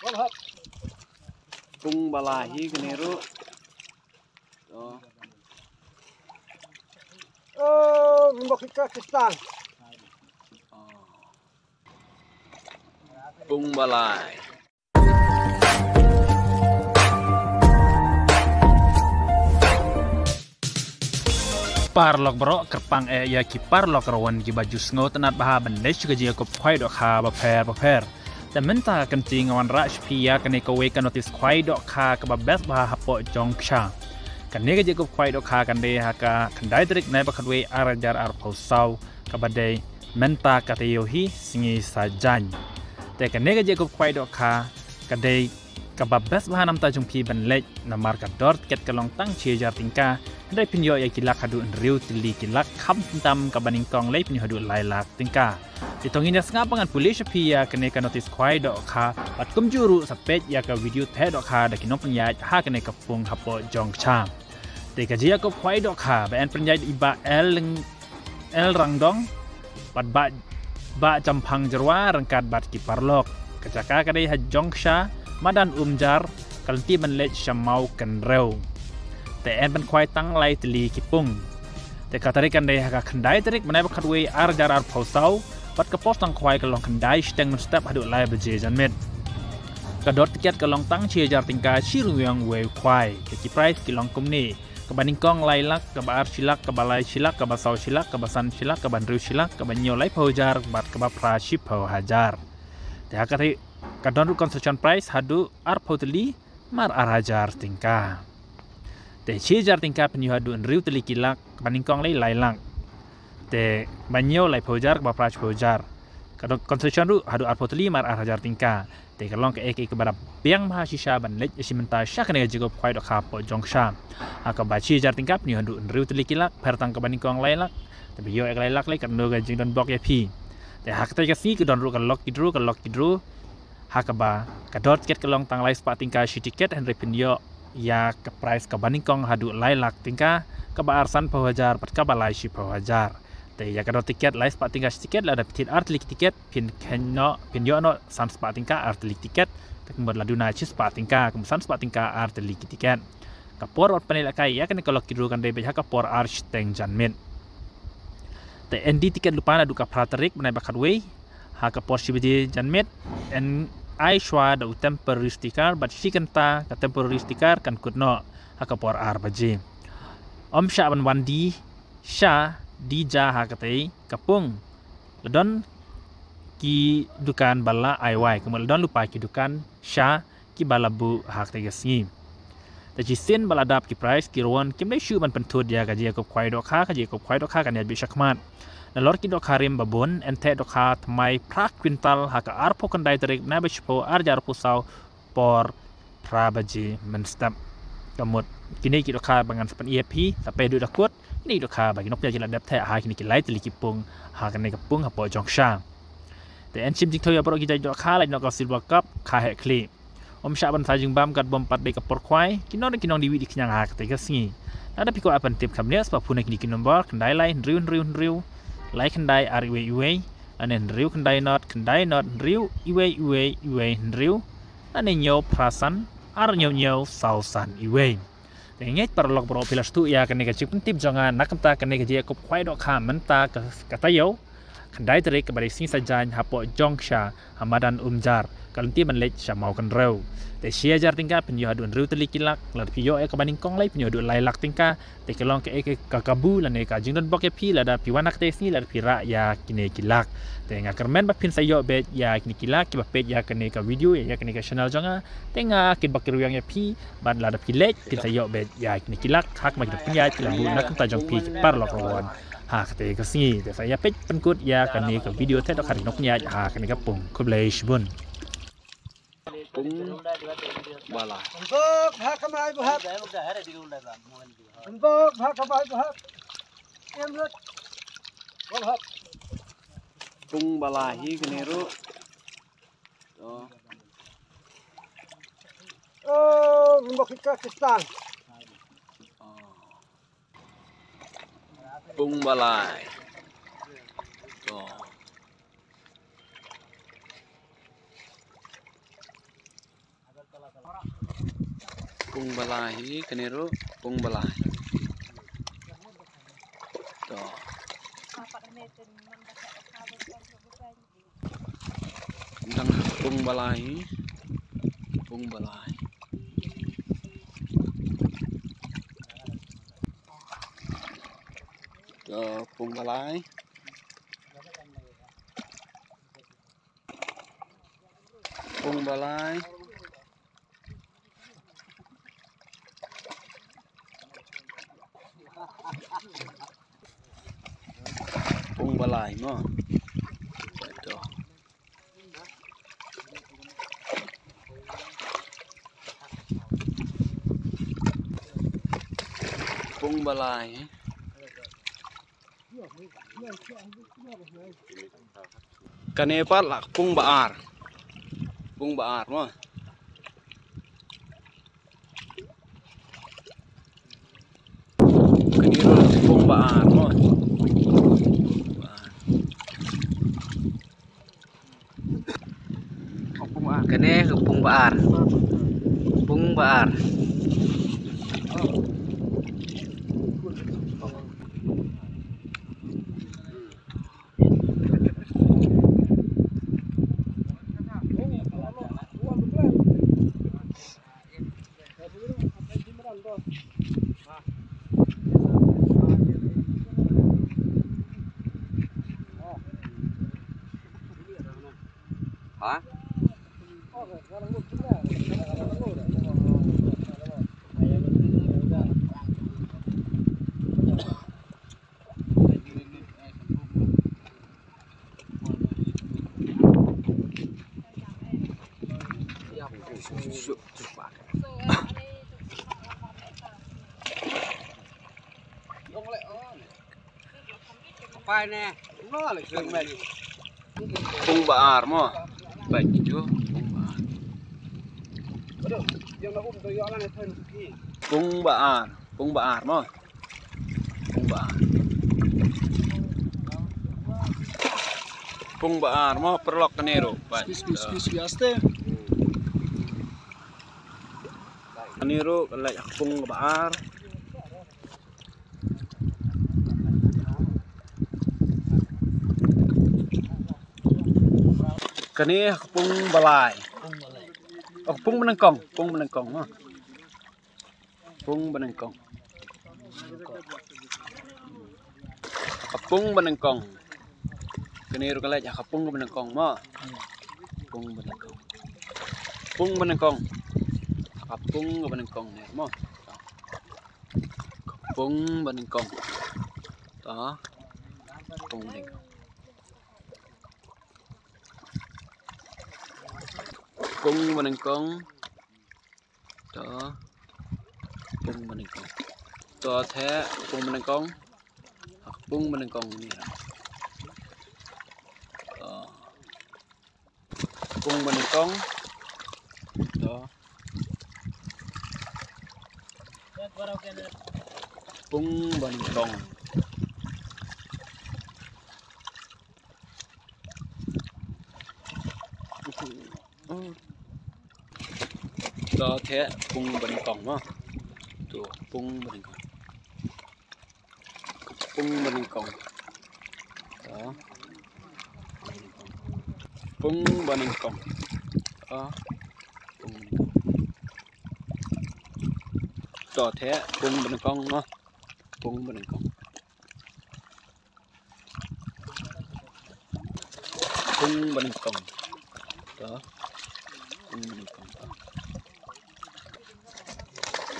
bala tung bala hi keneru tung balai parlok bro kerpang ya ki parlok rawan ki baju sngo tenat baha bendech ke jia ko khwai dok kha ba pherแต่มันตากันจริงวันราชพิยากันในกเวกันโนติสควายดอกคากับเบสบาฮับปอจงชากันนี้ก็จะกับควายดอกคากันเดฮากาคันได้ตริกในบักเวอาราจาร์อาร์พาวซาวกับบัดเดย์มันตากาเตโยฮีสิงีซาจันแต่กันนี้ก็จะกับควายดอกคากันเดย์กับเบสบาฮันำตาจงพีบันเล็กนามาร์กัดดอร์เก็ตกำลังตั้งเชียร์จาติงกาได้พิญโยยากิลักฮัดูนริวติลีกิลักคำตำกับบันิงกองเล่พิญโยฮัดูไลลักติงกาdi tongin dasnga pangan polis pia kene ka notice kwai dok kha pat kum juru sapet ya ka video the dok kha da kinong panya ha kene ka pung hapo jong cham te ka jia ko kwai dok kha ba en panya iba el rangdong pat ba jampang jerwa rangkat bat ki parlok kacaka ka dei ha jong sha madan umjar kalti man le chamau kan reu te en ban kwai tang lai tli ki pung te ka tarik kan dei ha ka khandai tarik manai ba khatwe ar jarar phosauปัดกระป๋องตั้งควายกระลองขันได้สเต็งมันสเต็ปหาดูไล่บเจจันเม็ดกระโดดติเก็ตกระลองตั้งเชียร์จาร์ติงกาชิรุยังเวลควายเกี่ยวกับไพรส์กระลองกุมนี่กับบันนิงกองไล่ลักกับอาร์ชิลักกับบาไลชิลักกับบาซาวชิลักกับบาซันชิลักกับบันริวชิลักกับบันโยไลพาวจาร์บัดกับพราชิพาวฮาจาร์แต่หากที่กระโดดคอนเซชันไพรส์หาดูอาร์พาวตลีมาร์อาร์ฮาจาร์ติงกาแต่เชียร์จาร์ติงกาเป็นยูหาดูริวตลีกิลักบันนิงกองไล่ลักแต่บันโยไลพาวจาร์กับพราชิพาวจาร์kadang konstruksi ru hadu arpotli mar arhajar tingka te kalong ke ek ke barap biang mahasiswa ban lej simenta syak ne jigo khwai dok kha po jongsha aka bachi jar tingkap ni hadu nriu tli kilak pertang ke baning kong lailak te bio ek lailak le kan do ga jing don bok ya pi te hak te ka si ke don ru kan lok kidru hakaba ka dot ket kalong tang lai spa tingka shi tiket and repinyo ya ke price ke baning kong hadu lailak tingka ke ba arsan pawajar pat ka balai shi pawajarแต่อยากกระโดดติเก็ตไลฟ์สปาติงกาติเก็ตแล้วได้พิจอาร์ตลิกติเก็ตพินเคนเนาะพินเยอะเนาะซันสปาติงกาอาร์ตลิกติเก็ตแต่kemudianลาดูนาชิสปาติงกาkemudianซันสปาติงกาอาร์ตลิกติเก็ตกับปอร์วัดปนิลกายอยากกันkalau kidu kan dari pihakปอร์อาร์ชเตงจันเมนแต่เอ็นดีติเก็ตลุปานาดูกับพราตริกในบัคาร์เวย์หากปอร์ชิบดีจันเมนเอ็นไอชวาดูเทมเพอริสติกาบัดชิกันตากับเทมเพอริสติกากันกุดเนาะหากปอร์อาร์บจีชาบันวันดีชาdi jahakai kapung ledon ki dukan bala aiwai kemudian ledon lupa ki dukan sha ki bala bu hak tegasngi tapi sin bala dap ki price ki ron kim dai shu ban pentud ya gaji ko kwai dok kha kan ya bi shakmat lor ki dok harim babon ente dok kha tmai prak quintal hak arpo kan dai tarik na bechpo arjar pusau por prabaji menstab kamut kini ki dok kha bangan sepen ep sampai du dakutนี่ดอกคาบางนกยาจิลัดเด็บแท้หากินกินไล่ตลิกิปุงหากันในกับปุงหาปอจงชาแต่อันชิมจิงทอยบรอกิจดอกคาไล่นกซิลวากับคาเฮคลีชาบันทาจึงบามกัดบอมปัดไปกับปอร์ควายกินน้องดีวิดีขยังหากแต่ก็สิ่งนั่นพิโกอาปันเต็มคำเนี้ยสปาพูนกินนมบอร์ขันได้ไล่ริวไล่ขันได้อาริเวอันนั้นริวขันได้นอตริวอีเวริวอันนี้โยพราสันอาร์โยสาวสันอีเวแต่งี้ปรลอกปรอพิลาสตุยากันในกระชิบเป็นทิพย์จังงานนักตากันในกระเจียกบควายดอกขามมันตากระต่ายขันได้ตริกกับบริสิงสัจจานหาปอจงชาหามาดันจาร์กันที่มันเล็กชาเมากันเร็วแต่เชียจาร์ติงกาเป็นยูฮัดวนริวตลิกิลักหลังพิโยเอกบันิงกองไล่เป็นยูดูไลลักติงกาแต่กลองเอกกาบูหลังในกาจิงดอนบอกพี่หลังพิวานักเตสนี่หลังพิระยากินเอกิลักแต่งาคาร์เมนบัพพินไซโยเบดยากินกิลักกิบเป็ดยากันในกาวิดีโอยากันในกาชแนลจังอ่ะแต่งากินบักริวยังยาพี่บันหลังพิเล็กพินไซโยเบดยากินกิลักฮักมากินพิญญากิลังบูนักตาจังพีปาร์ลอกรอนหากแต่ก็สิ่งแต่ไซยาเป็ดเป็นกุดยากันในกาวิดีโอเทดขัดนกยาหากันในกาปุ่งคุบเลชบุนbala Hakamai buhat. Hakamai buhat. Emlet. Buhat. tung bala hi keneru Rumah kita Pakistan. Cung ba lai. Đó. Cung ba lai hi kaniru cung ba lai. Đó. Đang cung ba lai hi. Cung ba lai. Cung ba lai. Cung ba lai. Cung ba lai mà. Đó. Cung ba lai. Cái này phát là cung ba mà. Cái này là cung ba mà. Cái này là bung ba hả? Phai nè, nó là chuyện mình. Cung ba mà. Bệnh chưa? Cung ba. Cung ba mà. Cung ba mà. Cung ba mà perlok kanero. Aste. Kanero kalay cung ba. Cái này cung ba lai. Cung bên cong mà. Cung bên cong. Cung bên cong. Cái này rồi lại cung bên cong mà. Cung bên cong. Cung bên cong này mà. Cung bên cong. Đó. Cung bên cong. Cung bên cong. Đó. Cung bên cong. Đó thế cung bên cong. Cung bên cong này. Đó. Cung bên cong. Đó. Cung bên cong. Đó thế cung bên cong mà. Cung bên cong. Cung bên cong. Đó. Cung bên cong. Đó. Đó thế cung bên cong mà. Cung bên cong. Cung bên cong. Đó. Cung bên cong.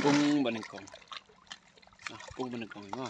Cung bên cong. Cung bên cong mà.